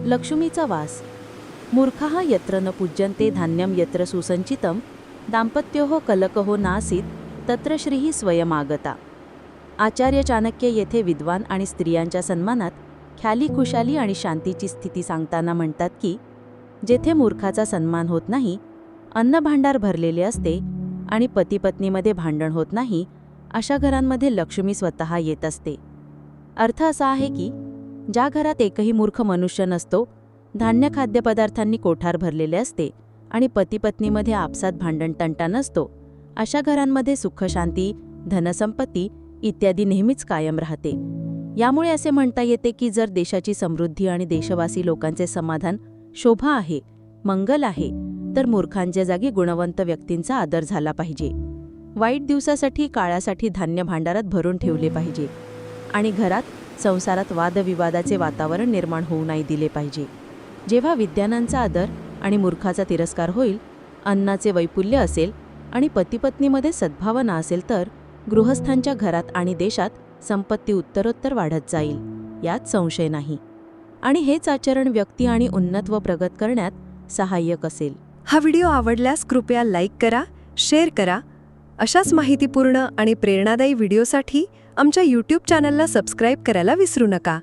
लक्ष्मीचा वास. मूर्खः यत्र न पूज्यन्ते धान्यं यत्र सुसंचितं दाम्पत्योः कलकहो नासीत तत्र श्रीः स्वयमागता. आचार्य चाणक्य येथे विद्वान आणि स्त्रियांच्या सन्मानात ख्याली खुशाली आणि शांतीची स्थिती सांगताना म्हणतात की जेथे मूर्खाचा सन्मान होत नाही, अन्नभांडार भरलेले असते आणि पतीपत्नीमध्ये भांडण होत नाही, अशा घरांमध्ये लक्ष्मी स्वतः येत असते. अर्थ असा आहे की ज्या घरात एकही मूर्ख मनुष्य नसतो, धान्य खाद्यपदार्थांनी कोठार भरलेले असते आणि पतीपत्नीमध्ये आपसात भांडण तंटा नसतो, अशा घरांमध्ये सुखशांती, धनसंपत्ती इत्यादी नेहमीच कायम राहते. यामुळे असे म्हणता येते की जर देशाची समृद्धी आणि देशवासी लोकांचे समाधान, शोभा आहे, मंगल आहे, तर मूर्खांच्या जागी गुणवंत व्यक्तींचा आदर झाला पाहिजे. वाईट दिवसासाठी काळासाठी धान्य भांडारात भरून ठेवले पाहिजे आणि घरात, संसारात वादविवादाचे वातावरण निर्माण होऊ नाही दिले पाहिजे. जेव्हा विद्वानांचा आदर आणि मूर्खाचा तिरस्कार होईल, अन्नाचे वैपुल्य असेल आणि पतीपत्नीमध्ये सद्भावना असेल, तर गृहस्थांच्या घरात आणि देशात संपत्ती उत्तरोत्तर वाढत जाईल, यात संशय नाही. आणि हेच आचरण व्यक्ती आणि उन्नत व प्रगत करण्यात सहाय्यक असेल. हा व्हिडिओ आवडल्यास कृपया लाईक करा, शेअर करा. अशाच माहितीपूर्ण आणि प्रेरणादायी व्हिडिओसाठी आमच्या YouTube चॅनलला सबस्क्राईब करायला विसरू नका.